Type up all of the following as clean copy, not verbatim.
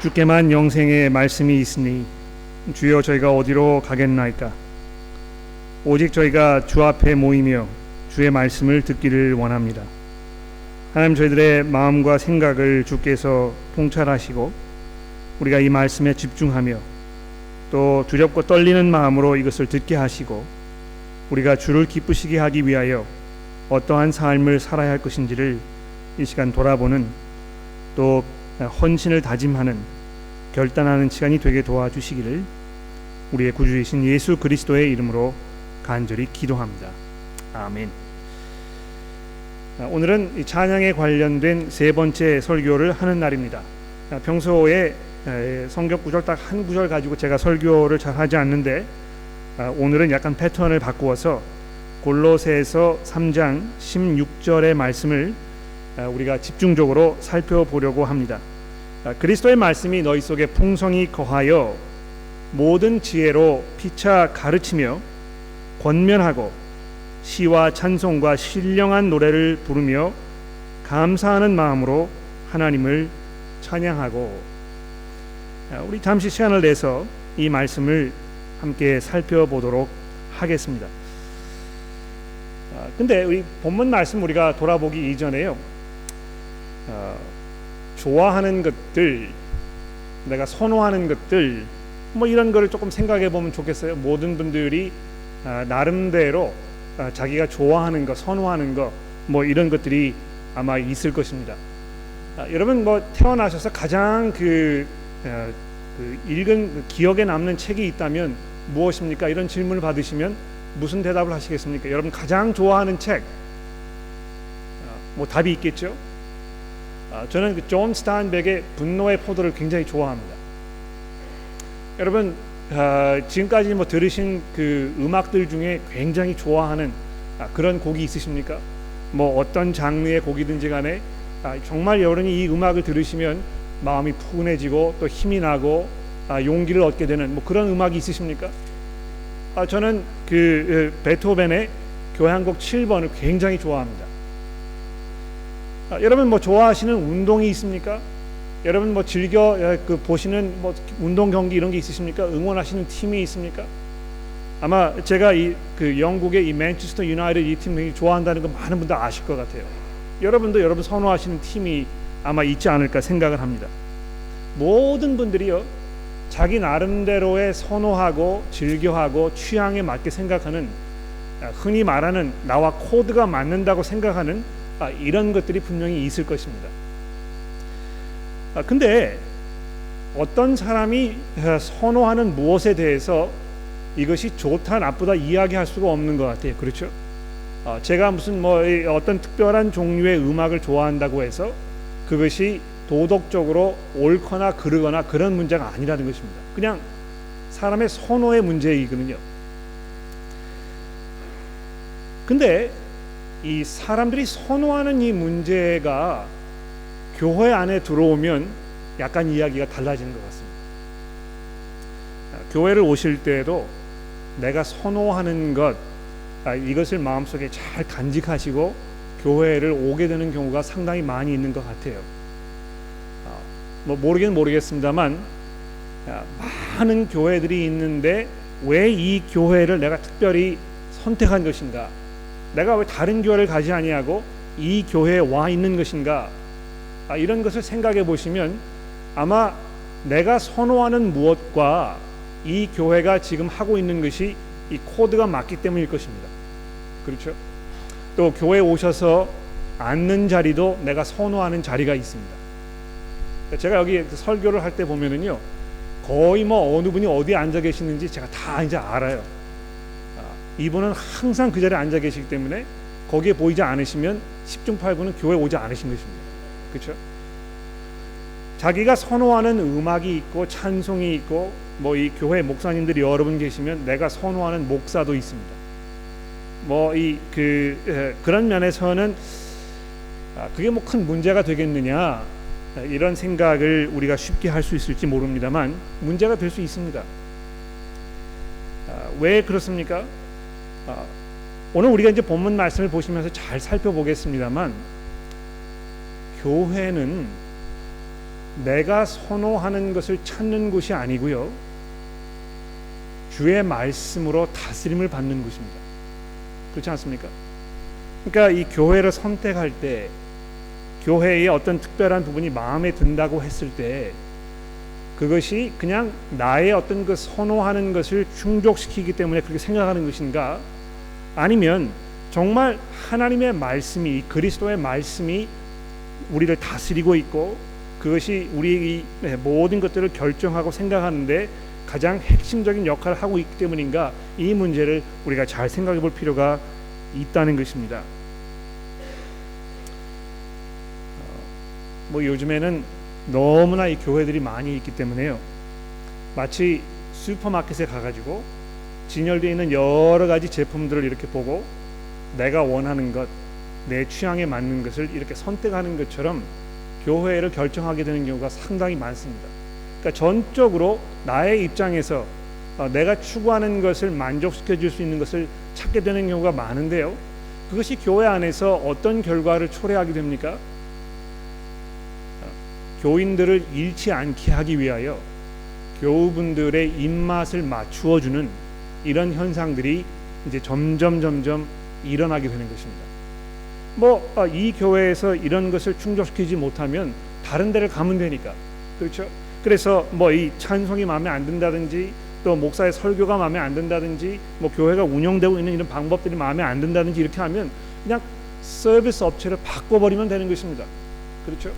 주께만 영생의 말씀이 있으니 주여 저희가 어디로 가겠나이까. 오직 저희가 주 앞에 모이며 주의 말씀을 듣기를 원합니다. 하나님, 저희들의 마음과 생각을 주께서 통찰하시고 우리가 이 말씀에 집중하며 또 두렵고 떨리는 마음으로 이것을 듣게 하시고 우리가 주를 기쁘시게 하기 위하여 어떠한 삶을 살아야 할 것인지를 이 시간 돌아보는, 또 헌신을 다짐하는, 결단하는 시간이 되게 도와주시기를 우리의 구주이신 예수 그리스도의 이름으로 간절히 기도합니다. 아멘. 오늘은 이 찬양에 관련된 세 번째 설교를 하는 날입니다. 평소에 성경 구절 딱 한 구절 가지고 제가 설교를 잘 하지 않는데 오늘은 약간 패턴을 바꾸어서 골로새서 3장 16절의 말씀을 우리가 집중적으로 살펴보려고 합니다. 그리스도의 말씀이 너희 속에 풍성히 거하여 모든 지혜로 피차 가르치며 권면하고 시와 찬송과 신령한 노래를 부르며 감사하는 마음으로 하나님을 찬양하고. 우리 잠시 시간을 내서 이 말씀을 함께 살펴보도록 하겠습니다. 근데 우리 본문 말씀 우리가 돌아보기 이전에요, 좋아하는 것들, 내가 선호하는 것들, 뭐 이런 거를 조금 생각해 보면 좋겠어요. 모든 분들이 나름대로 자기가 좋아하는 거, 선호하는 거, 뭐 이런 것들이 아마 있을 것입니다. 여러분, 뭐 태어나셔서 가장 읽은 기억에 남는 책이 있다면 무엇입니까? 이런 질문을 받으시면 무슨 대답을 하시겠습니까? 여러분 가장 좋아하는 책, 뭐 답이 있겠죠? 저는 존 스타인백의 분노의 포도를 굉장히 좋아합니다. 여러분 지금까지 뭐 들으신 그 음악들 중에 굉장히 좋아하는 그런 곡이 있으십니까? 뭐 어떤 장르의 곡이든지 간에 정말 여러분이 이 음악을 들으시면 마음이 푸근해지고 또 힘이 나고 용기를 얻게 되는 뭐 그런 음악이 있으십니까? 저는 베토벤의 교향곡 7번을 굉장히 좋아합니다. 여러분 뭐 좋아하시는 운동이 있습니까? 여러분 뭐 즐겨 보시는 뭐 운동 경기 이런 게 있으십니까? 응원하시는 팀이 있습니까? 아마 제가 영국의 이 맨체스터 유나이티드 이 팀을 좋아한다는 거 많은 분들 아실 것 같아요. 여러분도 여러분 선호하시는 팀이 아마 있지 않을까 생각을 합니다. 모든 분들이요, 자기 나름대로의 선호하고 즐겨하고 취향에 맞게 생각하는, 흔히 말하는 나와 코드가 맞는다고 생각하는 이런 것들이 분명히 있을 것입니다. 근데 어떤 사람이 선호하는 무엇에 대해서 이것이 좋다 나쁘다 이야기할 수가 없는 것 같아요. 그렇죠? 제가 무슨 뭐 어떤 특별한 종류의 음악을 좋아한다고 해서 그것이 도덕적으로 옳거나 그르거나 그런 문제가 아니라는 것입니다. 그냥 사람의 선호의 문제이거든요. 근데 이 사람들이 선호하는 이 문제가 교회 안에 들어오면 약간 이야기가 달라지는 것 같습니다. 교회를 오실 때에도 내가 선호하는 것, 이것을 마음속에 잘 간직하시고 교회를 오게 되는 경우가 상당히 많이 있는 것 같아요. 뭐 모르겠습니다만 많은 교회들이 있는데 왜 이 교회를 내가 특별히 선택한 것인가? 내가 왜 다른 교회를 가지 아니하고 이 교회에 와 있는 것인가? 이런 것을 생각해 보시면 아마 내가 선호하는 무엇과 이 교회가 지금 하고 있는 것이 이 코드가 맞기 때문일 것입니다. 그렇죠? 또 교회에 오셔서 앉는 자리도 내가 선호하는 자리가 있습니다. 제가 여기 설교를 할 때 보면은요, 거의 뭐 어느 분이 어디에 앉아 계시는지 제가 다 이제 알아요. 이분은 항상 그 자리에 앉아 계시기 때문에 거기에 보이지 않으시면 10중 8구는 교회 오지 않으신 것입니다. 그렇죠? 자기가 선호하는 음악이 있고 찬송이 있고 뭐 이 교회 목사님들이 여러 분 계시면 내가 선호하는 목사도 있습니다. 뭐 그런 면에서는 그게 뭐 큰 문제가 되겠느냐, 이런 생각을 우리가 쉽게 할 수 있을지 모릅니다만 문제가 될 수 있습니다. 왜 그렇습니까? 오늘 우리가 이제 본문 말씀을 보시면서 잘 살펴보겠습니다만 교회는 내가 선호하는 것을 찾는 곳이 아니고요, 주의 말씀으로 다스림을 받는 곳입니다. 그렇지 않습니까? 그러니까 이 교회를 선택할 때, 교회의 어떤 특별한 부분이 마음에 든다고 했을 때, 그것이 그냥 나의 어떤 그 선호하는 것을 충족시키기 때문에 그렇게 생각하는 것인가, 아니면 정말 하나님의 말씀이, 그리스도의 말씀이 우리를 다스리고 있고 그것이 우리의 모든 것들을 결정하고 생각하는데 가장 핵심적인 역할을 하고 있기 때문인가, 이 문제를 우리가 잘 생각해 볼 필요가 있다는 것입니다. 요즘에는 너무나 이 교회들이 많이 있기 때문에요, 마치 슈퍼마켓에 가가지고 진열되어 있는 여러 가지 제품들을 이렇게 보고 내가 원하는 것, 내 취향에 맞는 것을 이렇게 선택하는 것처럼 교회를 결정하게 되는 경우가 상당히 많습니다. 그러니까 전적으로 나의 입장에서 내가 추구하는 것을 만족시켜 줄 수 있는 것을 찾게 되는 경우가 많은데요, 그것이 교회 안에서 어떤 결과를 초래하게 됩니까? 교인들을 잃지 않게 하기 위하여 교우분들의 입맛을 맞추어 주는 이런 현상들이 이제 점점 일어나게 되는 것입니다. 이 교회에서 이런 것을 충족시키지 못하면 다른 데를 가면 되니까, 그렇죠? 그래서 이 찬송이 마음에 안 든다든지, 또 목사의 설교가 마음에 안 든다든지, 교회가 운영되고 있는 이런 방법들이 마음에 안 든다든지, 이렇게 하면 그냥 서비스 업체를 바꿔버리면 되는 것입니다. 그렇죠?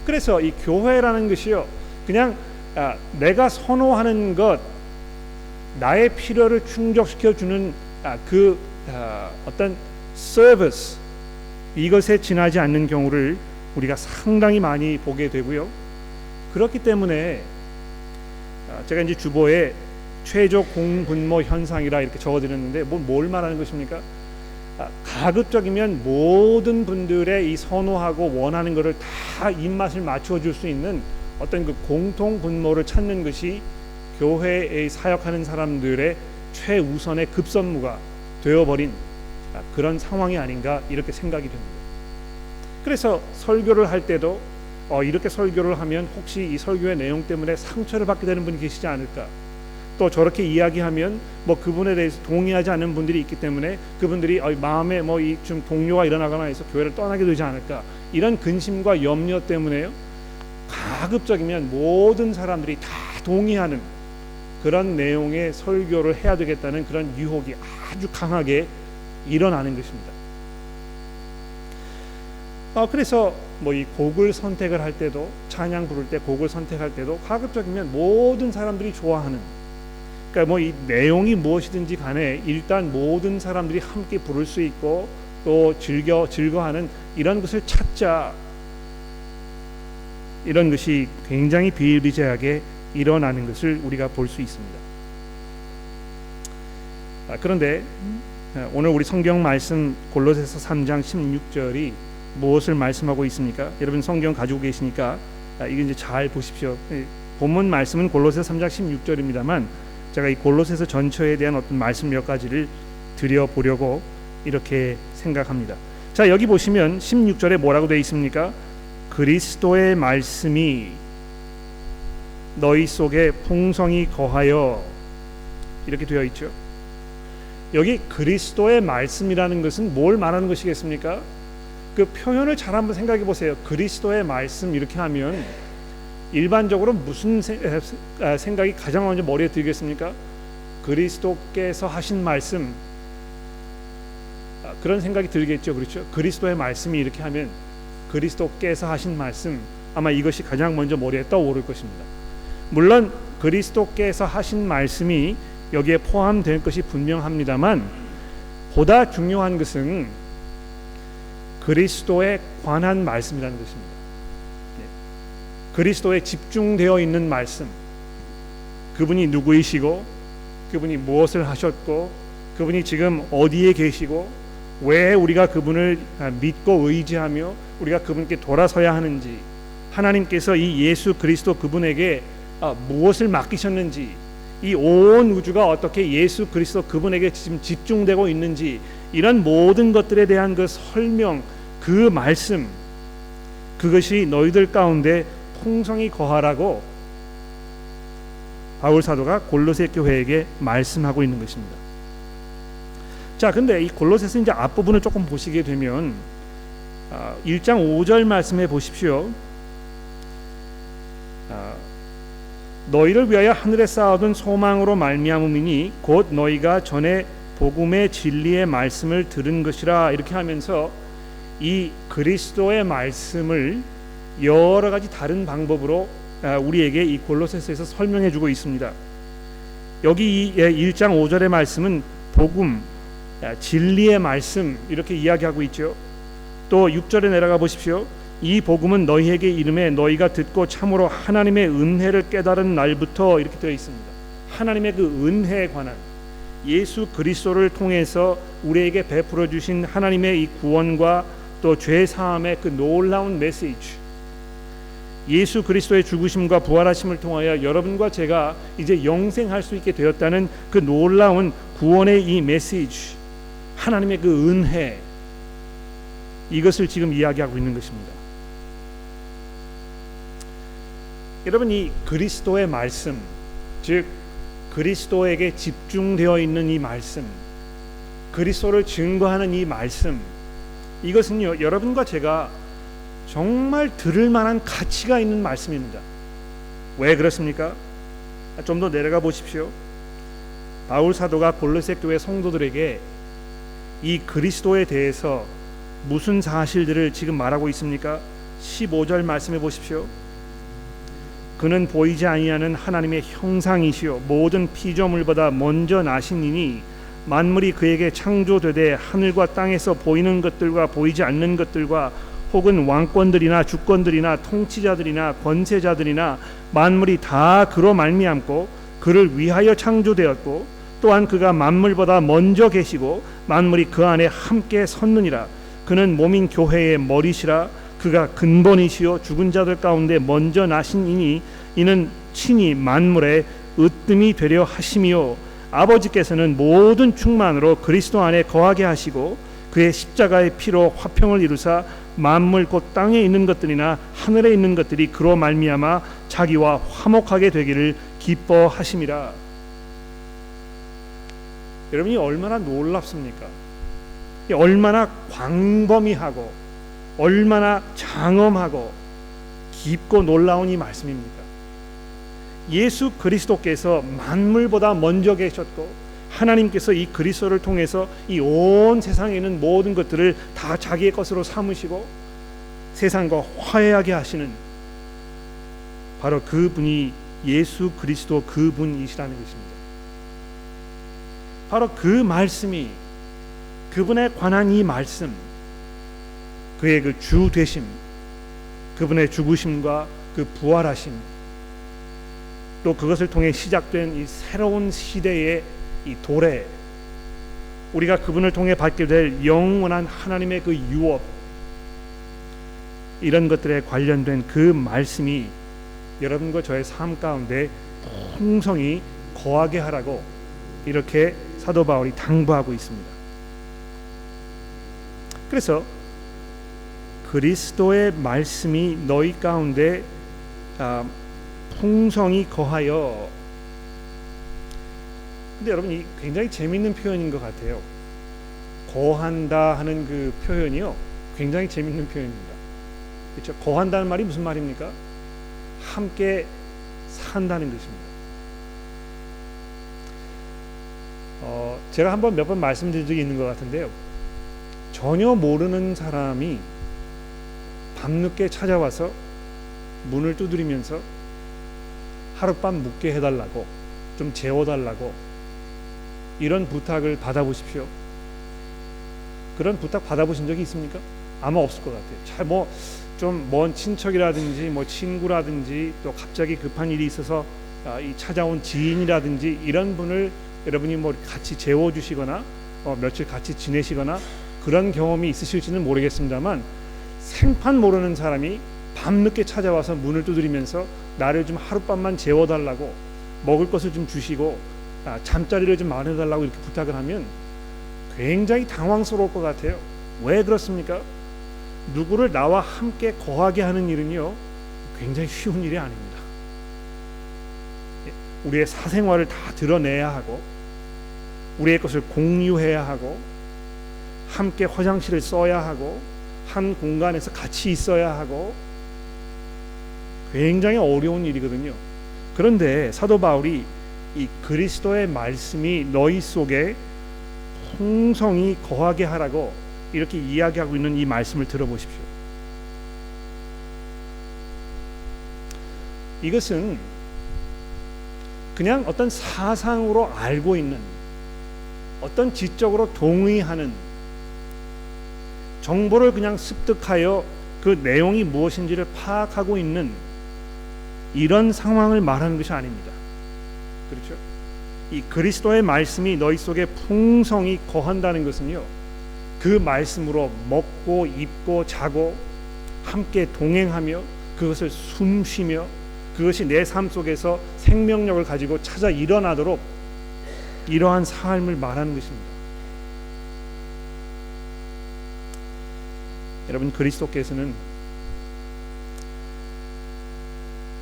그래서 이 교회라는 것이요, 그냥 내가 선호하는 것, 나의 필요를 충족시켜 주는 어떤 서비스, 이것에 지나지 않는 경우를 우리가 상당히 많이 보게 되고요. 그렇기 때문에 제가 이제 주보에 최저 공분모 현상이라 이렇게 적어드렸는데, 뭘 말하는 것입니까? 가급적이면 모든 분들의 이 선호하고 원하는 것을 다 입맛을 맞추어 줄 수 있는 어떤 그 공통 분모를 찾는 것이 교회에 사역하는 사람들의 최우선의 급선무가 되어버린 그런 상황이 아닌가, 이렇게 생각이 됩니다. 그래서 설교를 할 때도 이렇게 설교를 하면 혹시 이 설교의 내용 때문에 상처를 받게 되는 분이 계시지 않을까, 또 저렇게 이야기하면 그분에 대해서 동의하지 않는 분들이 있기 때문에 그분들이 마음에 좀 동요가 일어나거나 해서 교회를 떠나게 되지 않을까, 이런 근심과 염려 때문에요, 가급적이면 모든 사람들이 다 동의하는 그런 내용의 설교를 해야 되겠다는 그런 유혹이 아주 강하게 일어나는 것입니다. 그래서 이 곡을 선택을 할 때도, 찬양 부를 때 곡을 선택할 때도 가급적이면 모든 사람들이 좋아하는, 그러니까 이 내용이 무엇이든지 간에 일단 모든 사람들이 함께 부를 수 있고 또 즐거워하는 이런 것을 찾자, 이런 것이 굉장히 비일비재하게 일어나는 것을 우리가 볼 수 있습니다. 그런데 오늘 우리 성경 말씀 골로새서 3장 16절이 무엇을 말씀하고 있습니까? 여러분 성경 가지고 계시니까 이게 이제 잘 보십시오. 본문 말씀은 골로새서 3장 16절입니다만 제가 이 골로새서 전체에 대한 어떤 말씀 몇 가지를 드려보려고 이렇게 생각합니다. 자, 여기 보시면 16절에 뭐라고 되어 있습니까? 그리스도의 말씀이 너희 속에 풍성히 거하여, 이렇게 되어 있죠. 여기 그리스도의 말씀이라는 것은 뭘 말하는 것이겠습니까? 그 표현을 잘 한번 생각해 보세요. 그리스도의 말씀 이렇게 하면 일반적으로 무슨 생각이 가장 먼저 머리에 들겠습니까? 그리스도께서 하신 말씀, 그런 생각이 들겠죠. 그렇죠? 그리스도의 말씀이 이렇게 하면 그리스도께서 하신 말씀, 아마 이것이 가장 먼저 머리에 떠오를 것입니다. 물론 그리스도께서 하신 말씀이 여기에 포함될 것이 분명합니다만, 보다 중요한 것은 그리스도에 관한 말씀이라는 것입니다. 그리스도에 집중되어 있는 말씀, 그분이 누구이시고 그분이 무엇을 하셨고 그분이 지금 어디에 계시고 왜 우리가 그분을 믿고 의지하며 우리가 그분께 돌아서야 하는지, 하나님께서 이 예수 그리스도 그분에게 무엇을 맡기셨는지, 이 온 우주가 어떻게 예수 그리스도 그분에게 지금 집중되고 있는지, 이런 모든 것들에 대한 그 설명, 그 말씀, 그것이 너희들 가운데 풍성히 거하라고 바울 사도가 골로새 교회에게 말씀하고 있는 것입니다. 자, 근데 이 골로새서 이제 앞부분을 조금 보시게 되면 1장 5절 말씀해 보십시오. 너희를 위하여 하늘에 쌓아둔 소망으로 말미암음이니 곧 너희가 전에 복음의 진리의 말씀을 들은 것이라, 이렇게 하면서 이 그리스도의 말씀을 여러 가지 다른 방법으로 우리에게 이 골로새서에서 설명해 주고 있습니다. 여기 이 1장 5절의 말씀은 복음, 진리의 말씀 이렇게 이야기하고 있죠. 또 6절에 내려가 보십시오. 이 복음은 너희에게 이름에 너희가 듣고 참으로 하나님의 은혜를 깨달은 날부터, 이렇게 되어 있습니다. 하나님의 그 은혜에 관한, 예수 그리스도를 통해서 우리에게 베풀어 주신 하나님의 이 구원과 또 죄 사함의 그 놀라운 메시지, 예수 그리스도의 죽으심과 부활하심을 통하여 여러분과 제가 이제 영생할 수 있게 되었다는 그 놀라운 구원의 이 메시지, 하나님의 그 은혜, 이것을 지금 이야기하고 있는 것입니다. 여러분, 이 그리스도의 말씀, 즉 그리스도에게 집중되어 있는 이 말씀, 그리스도를 증거하는 이 말씀, 이것은요, 여러분과 제가 정말 들을 만한 가치가 있는 말씀입니다. 왜 그렇습니까? 좀 더 내려가 보십시오. 바울 사도가 골로새 교회 성도들에게 이 그리스도에 대해서 무슨 사실들을 지금 말하고 있습니까? 15절 말씀해 보십시오. 그는 보이지 아니하는 하나님의 형상이시요 모든 피조물보다 먼저 나시니니 만물이 그에게 창조되되 하늘과 땅에서 보이는 것들과 보이지 않는 것들과 혹은 왕권들이나 주권들이나 통치자들이나 권세자들이나 만물이 다 그로 말미암고 그를 위하여 창조되었고 또한 그가 만물보다 먼저 계시고 만물이 그 안에 함께 섰느니라. 그는 몸인 교회의 머리시라. 그가 근본이시요 죽은 자들 가운데 먼저 나신 이니 이는 친히 만물의 으뜸이 되려 하심이요 아버지께서는 모든 충만으로 그리스도 안에 거하게 하시고 그의 십자가의 피로 화평을 이루사 만물 곧 땅에 있는 것들이나 하늘에 있는 것들이 그로 말미암아 자기와 화목하게 되기를 기뻐하심이라. 여러분이 얼마나 놀랍습니까? 얼마나 광범위하고 얼마나 장엄하고 깊고 놀라운 이 말씀입니까? 예수 그리스도께서 만물보다 먼저 계셨고 하나님께서 이 그리스도를 통해서 이 온 세상에 있는 모든 것들을 다 자기의 것으로 삼으시고 세상과 화해하게 하시는 바로 그분이 예수 그리스도 그분이시라는 것입니다. 바로 그 말씀이, 그분에 관한 이 말씀, 그의 그 주 되심, 그분의 죽으심과 그 부활하심, 또 그것을 통해 시작된 이 새로운 시대의 이 도래, 우리가 그분을 통해 받게 될 영원한 하나님의 그 유업, 이런 것들에 관련된 그 말씀이 여러분과 저의 삶 가운데 풍성히 거하게 하라고 이렇게 사도 바울이 당부하고 있습니다. 그래서 그리스도의 말씀이 너희 가운데 풍성히 거하여. 근데 여러분, 이 굉장히 재미있는 표현인 것 같아요. 거한다 하는 그 표현이요, 굉장히 재미있는 표현입니다. 그렇죠? 거한다는 말이 무슨 말입니까? 함께 산다는 것입니다. 제가 한번 몇 번 말씀드린 적이 있는 것 같은데요. 전혀 모르는 사람이 밤늦게 찾아와서 문을 두드리면서 하룻밤 묵게 해달라고, 좀 재워달라고 이런 부탁을 받아보십시오. 그런 부탁 받아보신 적이 있습니까? 아마 없을 것 같아요. 잘 좀 먼 친척이라든지 친구라든지 또 갑자기 급한 일이 있어서 이 찾아온 지인이라든지 이런 분을 여러분이 같이 재워주시거나 며칠 같이 지내시거나 그런 경험이 있으실지는 모르겠습니다만, 생판 모르는 사람이 밤늦게 찾아와서 문을 두드리면서 나를 좀 하룻밤만 재워달라고, 먹을 것을 좀 주시고 잠자리를 좀 마련해달라고 이렇게 부탁을 하면 굉장히 당황스러울 것 같아요. 왜 그렇습니까? 누구를 나와 함께 거하게 하는 일은요, 굉장히 쉬운 일이 아닙니다. 우리의 사생활을 다 드러내야 하고, 우리의 것을 공유해야 하고, 함께 화장실을 써야 하고, 한 공간에서 같이 있어야 하고, 굉장히 어려운 일이거든요. 그런데 사도 바울이 이 그리스도의 말씀이 너희 속에 풍성히 거하게 하라고 이렇게 이야기하고 있는 이 말씀을 들어보십시오. 이것은 그냥 어떤 사상으로 알고 있는, 어떤 지적으로 동의하는, 정보를 그냥 습득하여 그 내용이 무엇인지를 파악하고 있는 이런 상황을 말하는 것이 아닙니다. 그렇죠? 이 그리스도의 말씀이 너희 속에 풍성히 거한다는 것은요, 그 말씀으로 먹고 입고 자고 함께 동행하며 그것을 숨쉬며 그것이 내 삶 속에서 생명력을 가지고 찾아 일어나도록 이러한 삶을 말하는 것입니다. 여러분, 그리스도께서는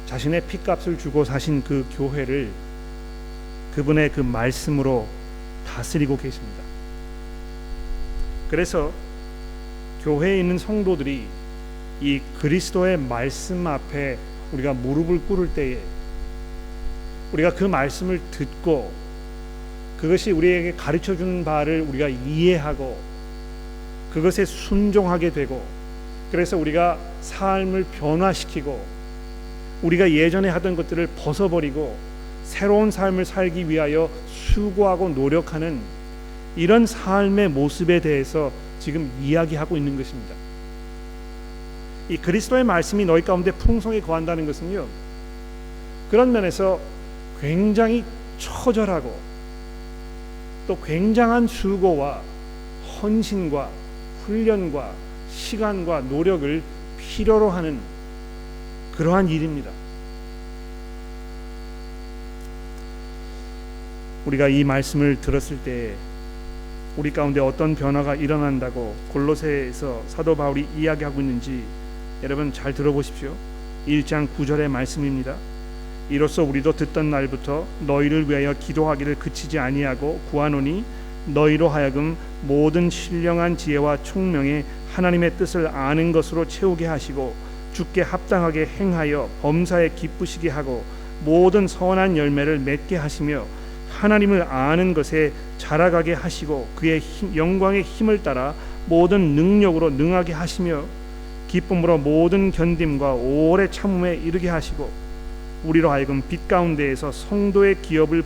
자신의 피값을 주고 사신 그 교회를 그분의 그 말씀으로 다스리고 계십니다. 그래서 교회에 있는 성도들이 이 그리스도의 말씀 앞에 우리가 무릎을 꿇을 때에 우리가 그 말씀을 듣고 그것이 우리에게 가르쳐주는 바를 우리가 이해하고 그것에 순종하게 되고, 그래서 우리가 삶을 변화시키고 우리가 예전에 하던 것들을 벗어버리고 새로운 삶을 살기 위하여 수고하고 노력하는 이런 삶의 모습에 대해서 지금 이야기하고 있는 것입니다. 이 그리스도의 말씀이 너희 가운데 풍성히 거한다는 것은요, 그런 면에서 굉장히 처절하고 또 굉장한 수고와 헌신과 훈련과 시간과 노력을 필요로 하는 그러한 일입니다. 우리가 이 말씀을 들었을 때 우리 가운데 어떤 변화가 일어난다고 골로새에서 사도 바울이 이야기하고 있는지 여러분 잘 들어보십시오. 1장 9절의 말씀입니다. 이로써 우리도 듣던 날부터 너희를 위하여 기도하기를 그치지 아니하고 구하노니 너희로 하여금 모든 신령한 지혜와 총명에 하나님의 뜻을 아는 것으로 채우게 하시고 주께 합당하게 행하여 범사에 기쁘시게 하고 모든 선한 열매를 맺게 하시며 하나님을 아는 것에 자라가게 하시고 그의 영광의 힘을 따라 모든 능력으로 능하게 하시며 기쁨으로 모든 견딤과 오래 참음에 이르게 하시고 우리로 하여금 빛 가운데에서 성도의 기업의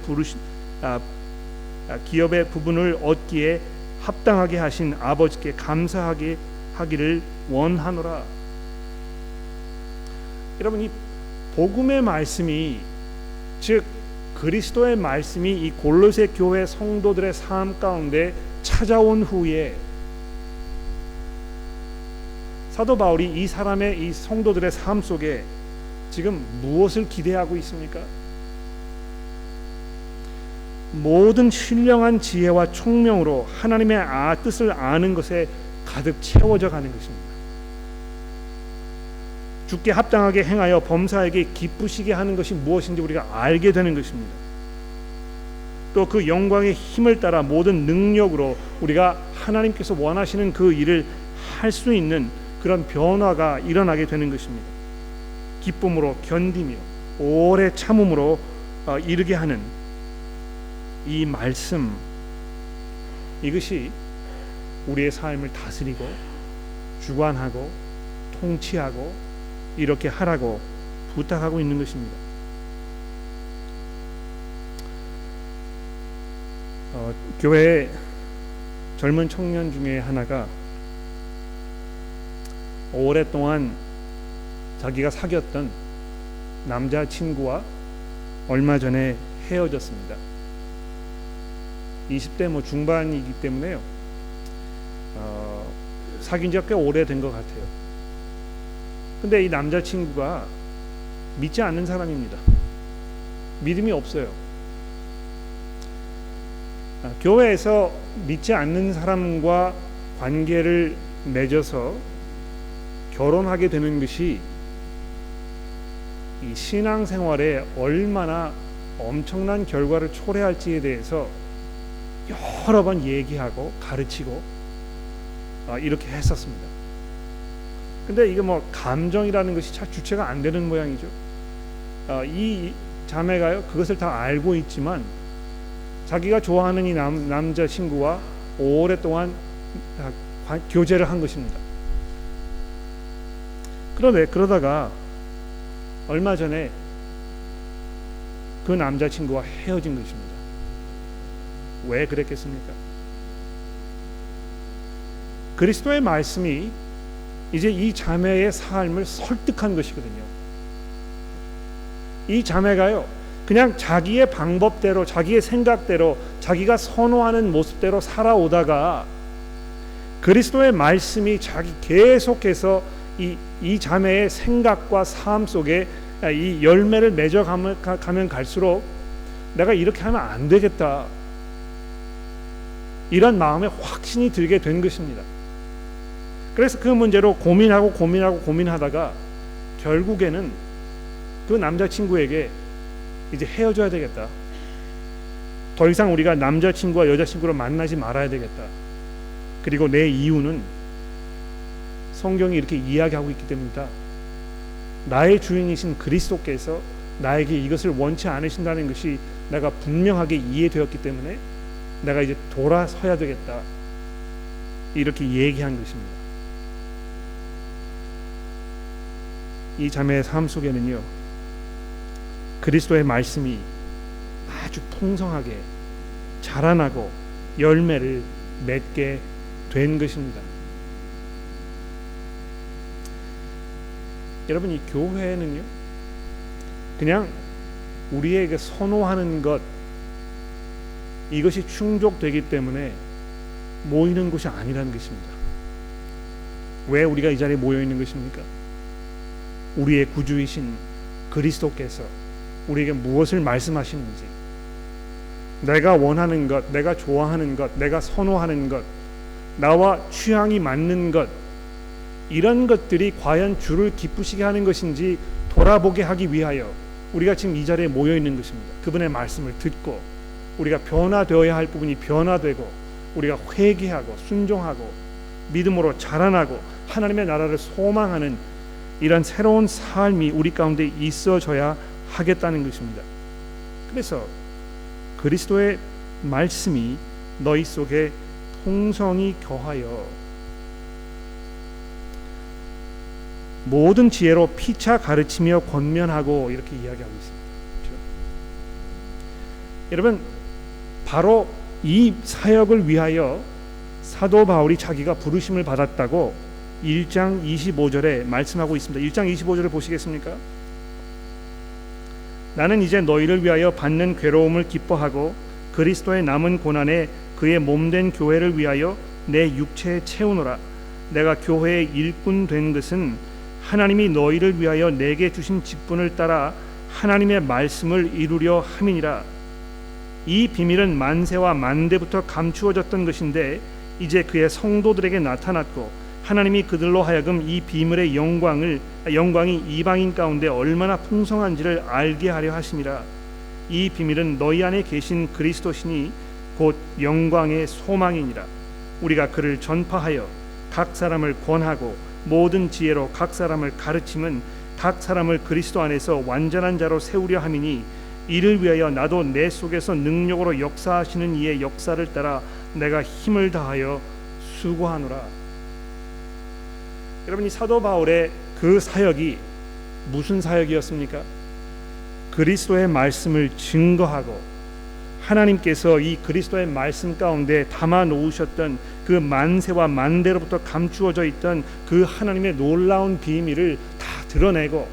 부분을 얻기에 합당하게 하신 아버지께 감사하게 하기를 원하노라. 여러분, 이 복음의 말씀이, 즉 그리스도의 말씀이 이 골로새 교회 성도들의 삶 가운데 찾아온 후에 사도 바울이 이 사람의, 이 성도들의 삶 속에 지금 무엇을 기대하고 있습니까? 모든 신령한 지혜와 총명으로 하나님의 뜻을 아는 것에 가득 채워져 가는 것입니다. 주께 합당하게 행하여 범사에게 기쁘시게 하는 것이 무엇인지 우리가 알게 되는 것입니다. 또 그 영광의 힘을 따라 모든 능력으로 우리가 하나님께서 원하시는 그 일을 할 수 있는 그런 변화가 일어나게 되는 것입니다. 기쁨으로 견디며 오래 참음으로 이르게 하는 이 말씀, 이것이 우리의 삶을 다스리고 주관하고 통치하고 이렇게 하라고 부탁하고 있는 것입니다. 교회 젊은 청년 중에 하나가 오랫동안 자기가 사귀었던 남자친구와 얼마 전에 헤어졌습니다. 20대 중반이기 때문에요. 사귄 지가 꽤 오래된 것 같아요. 근데 이 남자친구가 믿지 않는 사람입니다. 믿음이 없어요. 교회에서 믿지 않는 사람과 관계를 맺어서 결혼하게 되는 것이 이 신앙생활에 얼마나 엄청난 결과를 초래할지에 대해서 여러 번 얘기하고 가르치고 이렇게 했었습니다. 근데 이게 뭐 감정이라는 것이 잘 주체가 안 되는 모양이죠. 이 자매가요 그것을 다 알고 있지만 자기가 좋아하는 이 남자 친구와 오랫동안 교제를 한 것입니다. 그러다가 얼마 전에 그 남자 친구와 헤어진 것입니다. 왜 그랬겠습니까? 그리스도의 말씀이 이제 이 자매의 삶을 설득한 것이거든요. 이 자매가요 그냥 자기의 방법대로 자기의 생각대로 자기가 선호하는 모습대로 살아오다가 그리스도의 말씀이 자기 계속해서 이 자매의 생각과 삶 속에 이 열매를 맺어가면 갈수록 내가 이렇게 하면 안 되겠다 이런 마음에 확신이 들게 된 것입니다. 그래서 그 문제로 고민하다가 결국에는 그 남자친구에게 이제 헤어져야 되겠다. 더 이상 우리가 남자친구와 여자친구로 만나지 말아야 되겠다. 그리고 내 이유는 성경이 이렇게 이야기하고 있기 때문이다. 나의 주인이신 그리스도께서 나에게 이것을 원치 않으신다는 것이 내가 분명하게 이해되었기 때문에 내가 이제 돌아서야 되겠다. 이렇게 얘기한 것입니다. 이 자매의 삶 속에는요 그리스도의 말씀이 아주 풍성하게 자라나고 열매를 맺게 된 것입니다. 여러분 이 교회는요 그냥 우리에게 선호하는 것 이것이 충족되기 때문에 모이는 곳이 아니라는 것입니다. 왜 우리가 이 자리에 모여 있는 것입니까? 우리의 구주이신 그리스도께서 우리에게 무엇을 말씀하시는지, 내가 원하는 것, 내가 좋아하는 것, 내가 선호하는 것, 나와 취향이 맞는 것, 이런 것들이 과연 주를 기쁘시게 하는 것인지 돌아보게 하기 위하여 우리가 지금 이 자리에 모여 있는 것입니다. 그분의 말씀을 듣고 우리가 변화되어야 할 부분이 변화되고 우리가 회개하고 순종하고 믿음으로 자라나고 하나님의 나라를 소망하는 이런 새로운 삶이 우리 가운데 있어져야 하겠다는 것입니다. 그래서 그리스도의 말씀이 너희 속에 풍성히 거하여 모든 지혜로 피차 가르치며 권면하고 이렇게 이야기하고 있습니다. 그렇죠? 여러분 바로 이 사역을 위하여 사도 바울이 자기가 부르심을 받았다고 1장 25절에 말씀하고 있습니다. 1장 25절을 보시겠습니까? 나는 이제 너희를 위하여 받는 괴로움을 기뻐하고 그리스도의 남은 고난에 그의 몸된 교회를 위하여 내 육체에 채우노라. 내가 교회의 일꾼 된 것은 하나님이 너희를 위하여 내게 주신 직분을 따라 하나님의 말씀을 이루려 함이니라. 이 비밀은 만세와 만대부터 감추어졌던 것인데 이제 그의 성도들에게 나타났고 하나님이 그들로 하여금 이 비밀의 영광이 이방인 가운데 얼마나 풍성한지를 알게 하려 하심이라. 이 비밀은 너희 안에 계신 그리스도시니 곧 영광의 소망이니라. 우리가 그를 전파하여 각 사람을 권하고 모든 지혜로 각 사람을 가르침은 각 사람을 그리스도 안에서 완전한 자로 세우려 함이니 이를 위하여 나도 내 속에서 능력으로 역사하시는 이의 역사를 따라 내가 힘을 다하여 수고하노라. 여러분 이 사도 바울의 그 사역이 무슨 사역이었습니까? 그리스도의 말씀을 증거하고 하나님께서 이 그리스도의 말씀 가운데 담아 놓으셨던 그 만세와 만대로부터 감추어져 있던 그 하나님의 놀라운 비밀을 다 드러내고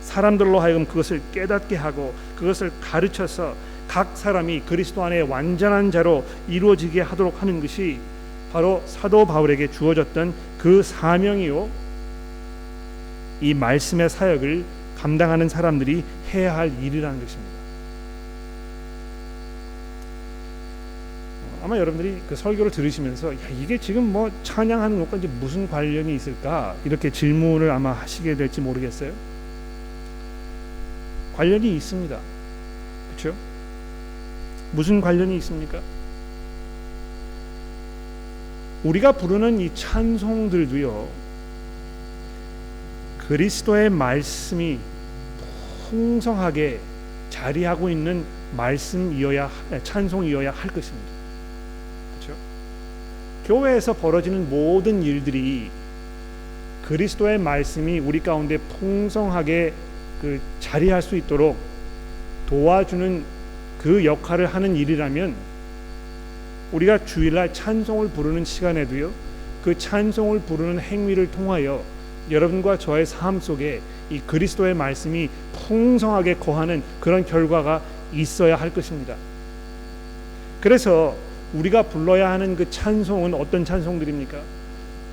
사람들로 하여금 그것을 깨닫게 하고 그것을 가르쳐서 각 사람이 그리스도 안에 완전한 자로 이루어지게 하도록 하는 것이 바로 사도 바울에게 주어졌던 그 사명이요, 이 말씀의 사역을 감당하는 사람들이 해야 할 일이라는 것입니다. 아마 여러분들이 그 설교를 들으시면서 이게 지금 뭐 찬양하는 것과 이제 무슨 관련이 있을까 이렇게 질문을 아마 하시게 될지 모르겠어요. 관련이 있습니다. 그렇죠? 무슨 관련이 있습니까? 우리가 부르는 이 찬송들도요, 그리스도의 말씀이 풍성하게 자리하고 있는 찬송이어야 할 것입니다. 그렇죠? 교회에서 벌어지는 모든 일들이 그리스도의 말씀이 우리 가운데 풍성하게 자리할 수 있도록 도와주는 그 역할을 하는 일이라면, 우리가 주일날 찬송을 부르는 시간에도요, 그 찬송을 부르는 행위를 통하여 여러분과 저의 삶 속에 이 그리스도의 말씀이 풍성하게 거하는 그런 결과가 있어야 할 것입니다. 그래서 우리가 불러야 하는 그 찬송은 어떤 찬송들입니까?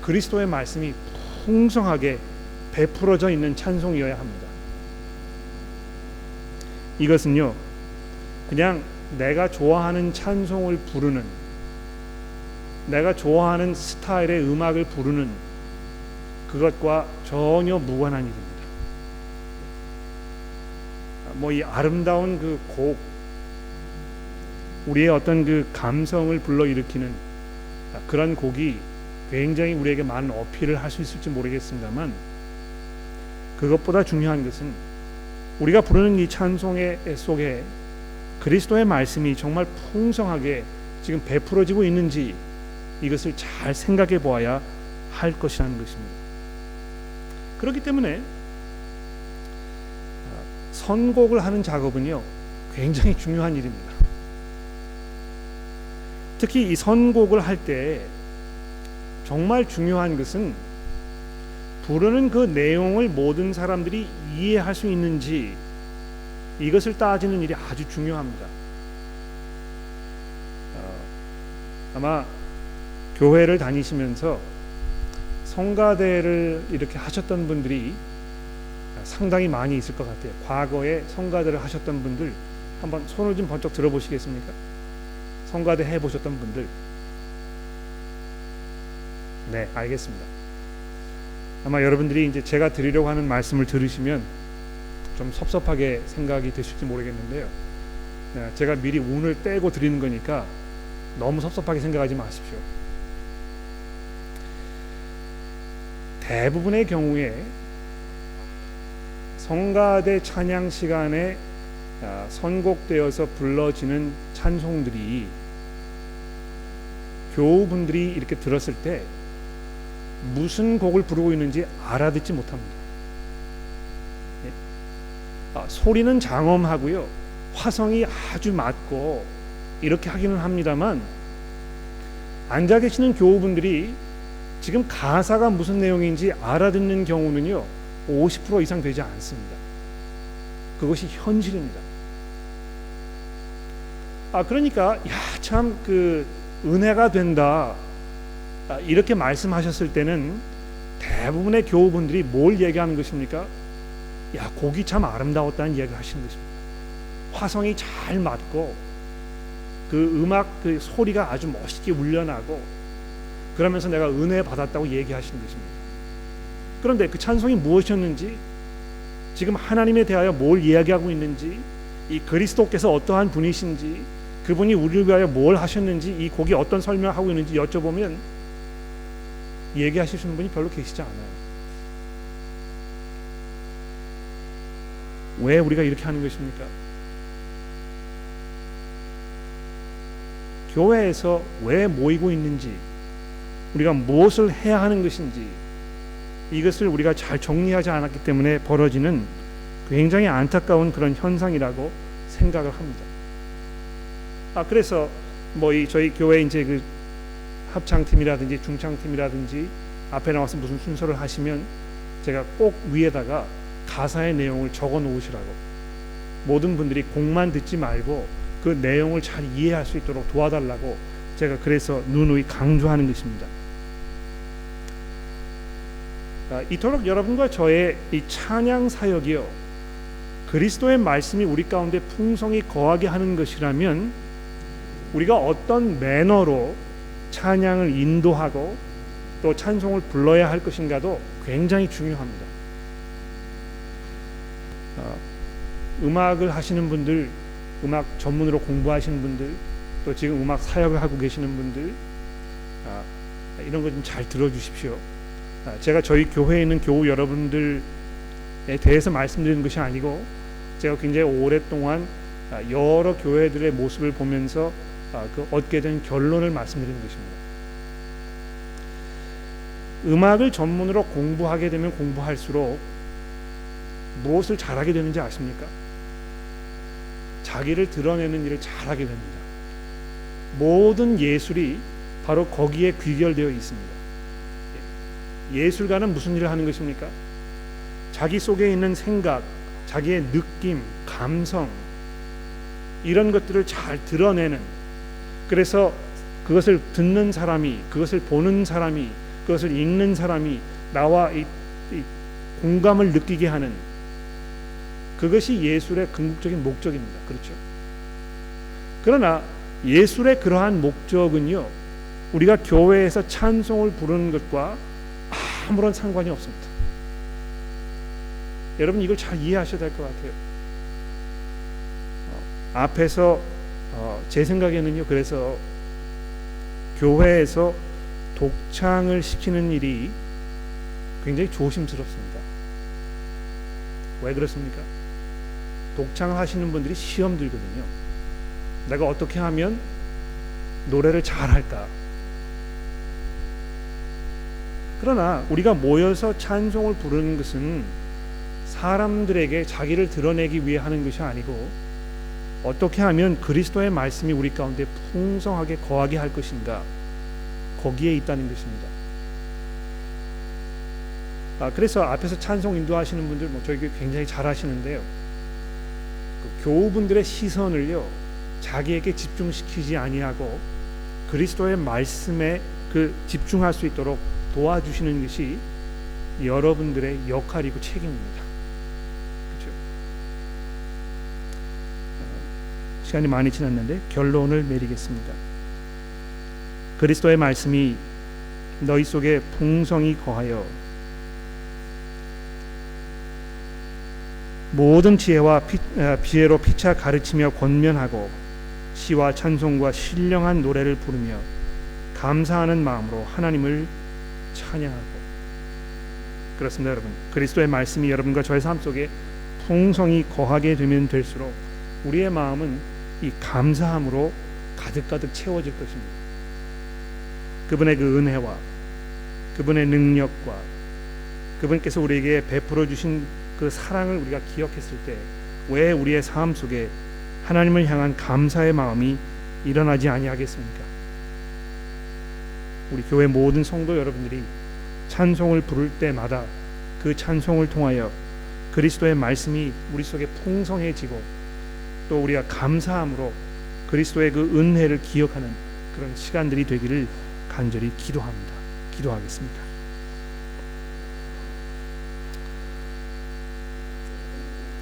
그리스도의 말씀이 풍성하게 베풀어져 있는 찬송이어야 합니다. 이것은요, 그냥 내가 좋아하는 찬송을 부르는, 내가 좋아하는 스타일의 음악을 부르는 그것과 전혀 무관한 일입니다. 이 아름다운 그 곡, 우리의 어떤 그 감성을 불러일으키는 그런 곡이 굉장히 우리에게 많은 어필을 할 수 있을지 모르겠습니다만, 그것보다 중요한 것은 우리가 부르는 이 찬송의 속에 그리스도의 말씀이 정말 풍성하게 지금 베풀어지고 있는지, 이것을 잘 생각해 보아야 할 것이라는 것입니다. 그렇기 때문에 선곡을 하는 작업은요, 굉장히 중요한 일입니다. 특히 이 선곡을 할 때 정말 중요한 것은 부르는 그 내용을 모든 사람들이 이해할 수 있는지, 이것을 따지는 일이 아주 중요합니다. 아마 교회를 다니시면서 성가대를 이렇게 하셨던 분들이 상당히 많이 있을 것 같아요. 과거에 성가대를 하셨던 분들 한번 손을 좀 번쩍 들어보시겠습니까? 성가대 해보셨던 분들. 네, 알겠습니다. 아마 여러분들이 이제 제가 드리려고 하는 말씀을 들으시면 좀 섭섭하게 생각이 드실지 모르겠는데요. 네, 제가 미리 운을 떼고 드리는 거니까 너무 섭섭하게 생각하지 마십시오. 대부분의 경우에 성가대 찬양 시간에 선곡되어서 불러지는 찬송들이 교우분들이 이렇게 들었을 때 무슨 곡을 부르고 있는지 알아듣지 못합니다. 소리는 장엄하고요, 화성이 아주 맞고 이렇게 하기는 합니다만, 앉아 계시는 교우분들이 지금 가사가 무슨 내용인지 알아듣는 경우는요 50% 이상 되지 않습니다. 그것이 현실입니다. 그러니까 참 그 은혜가 된다, 이렇게 말씀하셨을 때는 대부분의 교우분들이 뭘 얘기하는 것입니까? 곡이 참 아름다웠다는 이야기를 하시는 것입니다. 화성이 잘 맞고 그 음악 그 소리가 아주 멋있게 울려나고, 그러면서 내가 은혜 받았다고 얘기하시는 것입니다. 그런데 그 찬송이 무엇이었는지, 지금 하나님에 대하여 뭘 이야기하고 있는지, 이 그리스도께서 어떠한 분이신지, 그분이 우리를 위하여 뭘 하셨는지, 이 곡이 어떤 설명을 하고 있는지 여쭤보면 얘기하시는 분이 별로 계시지 않아요. 왜 우리가 이렇게 하는 것입니까? 교회에서 왜 모이고 있는지, 우리가 무엇을 해야 하는 것인지, 이것을 우리가 잘 정리하지 않았기 때문에 벌어지는 굉장히 안타까운 그런 현상이라고 생각을 합니다. 그래서 저희 교회 이제 그 합창팀이라든지 중창팀이라든지 앞에 나와서 무슨 순서를 하시면 제가 꼭 위에다가 가사의 내용을 적어 놓으시라고, 모든 분들이 곡만 듣지 말고 그 내용을 잘 이해할 수 있도록 도와달라고 제가 그래서 누누이 강조하는 것입니다. 이토록 여러분과 저의 이 찬양 사역이요, 그리스도의 말씀이 우리 가운데 풍성히 거하게 하는 것이라면, 우리가 어떤 매너로 찬양을 인도하고 또 찬송을 불러야 할 것인가도 굉장히 중요합니다. 음악을 하시는 분들, 음악 전문으로 공부하시는 분들, 또 지금 음악 사역을 하고 계시는 분들, 이런 거 좀 잘 들어주십시오. 제가 저희 교회에 있는 교우 여러분들에 대해서 말씀드리는 것이 아니고, 제가 굉장히 오랫동안 여러 교회들의 모습을 보면서 그 얻게 된 결론을 말씀드리는 것입니다. 음악을 전문으로 공부하게 되면 공부할수록 무엇을 잘하게 되는지 아십니까? 자기를 드러내는 일을 잘하게 됩니다. 모든 예술이 바로 거기에 귀결되어 있습니다. 예술가는 무슨 일을 하는 것입니까? 자기 속에 있는 생각, 자기의 느낌, 감성, 이런 것들을 잘 드러내는, 그래서 그것을 듣는 사람이, 그것을 보는 사람이, 그것을 읽는 사람이 나와 이 공감을 느끼게 하는, 그것이 예술의 궁극적인 목적입니다. 그렇죠? 그러나 예술의 그러한 목적은요, 우리가 교회에서 찬송을 부르는 것과 아무런 상관이 없습니다. 여러분, 이걸 잘 이해하셔야 될 것 같아요. 앞에서 제 생각에는요, 그래서 교회에서 독창을 시키는 일이 굉장히 조심스럽습니다. 왜 그렇습니까? 독창을 하시는 분들이 시험 들거든요. 내가 어떻게 하면 노래를 잘할까? 그러나 우리가 모여서 찬송을 부르는 것은 사람들에게 자기를 드러내기 위해 하는 것이 아니고, 어떻게 하면 그리스도의 말씀이 우리 가운데 풍성하게 거하게 할 것인가, 거기에 있다는 것입니다. 그래서 앞에서 찬송 인도하시는 분들 저희 굉장히 잘하시는데요, 그 교우분들의 시선을요, 자기에게 집중시키지 아니하고 그리스도의 말씀에 집중할 수 있도록 도와주시는 것이 여러분들의 역할이고 책임입니다. 그렇죠? 시간이 많이 지났는데 결론을 내리겠습니다. 그리스도의 말씀이 너희 속에 풍성히 거하여 모든 지혜와 비애로 피차 가르치며 권면하고 시와 찬송과 신령한 노래를 부르며 감사하는 마음으로 하나님을 찬양하고. 그렇습니다, 여러분. 그리스도의 말씀이 여러분과 저의 삶 속에 풍성히 거하게 되면 될수록 우리의 마음은 이 감사함으로 가득가득 채워질 것입니다. 그분의 그 은혜와 그분의 능력과 그분께서 우리에게 베풀어 주신 그 사랑을 우리가 기억했을 때 왜 우리의 삶 속에 하나님을 향한 감사의 마음이 일어나지 아니하겠습니까? 우리 교회 모든 성도 여러분들이 찬송을 부를 때마다 그 찬송을 통하여 그리스도의 말씀이 우리 속에 풍성해지고, 또 우리가 감사함으로 그리스도의 그 은혜를 기억하는 그런 시간들이 되기를 간절히 기도합니다. 기도하겠습니다.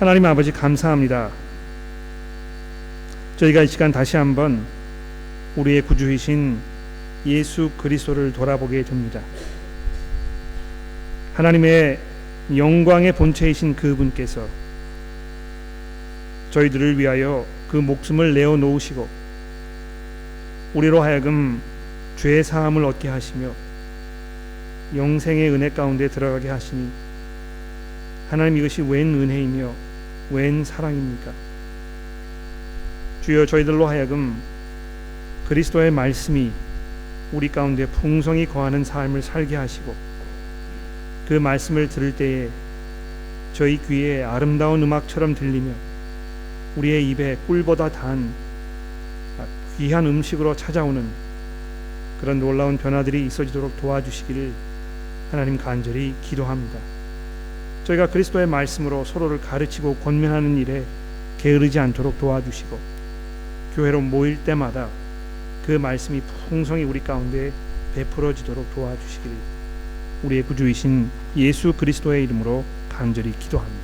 하나님 아버지, 감사합니다. 저희가 이 시간 다시 한번 우리의 구주이신 예수 그리스도를 돌아보게 됩니다. 하나님의 영광의 본체이신 그분께서 저희들을 위하여 그 목숨을 내어 놓으시고 우리로 하여금 죄 사함을 얻게 하시며 영생의 은혜 가운데 들어가게 하시니, 하나님, 이것이 웬 은혜이며 웬 사랑입니까? 주여, 저희들로 하여금 그리스도의 말씀이 우리 가운데 풍성히 거하는 삶을 살게 하시고, 그 말씀을 들을 때에 저희 귀에 아름다운 음악처럼 들리며 우리의 입에 꿀보다 단 귀한 음식으로 찾아오는 그런 놀라운 변화들이 있어지도록 도와주시기를 하나님 간절히 기도합니다. 저희가 그리스도의 말씀으로 서로를 가르치고 권면하는 일에 게으르지 않도록 도와주시고, 교회로 모일 때마다 그 말씀이 풍성히 우리 가운데 베풀어지도록 도와주시기를 우리의 구주이신 예수 그리스도의 이름으로 간절히 기도합니다.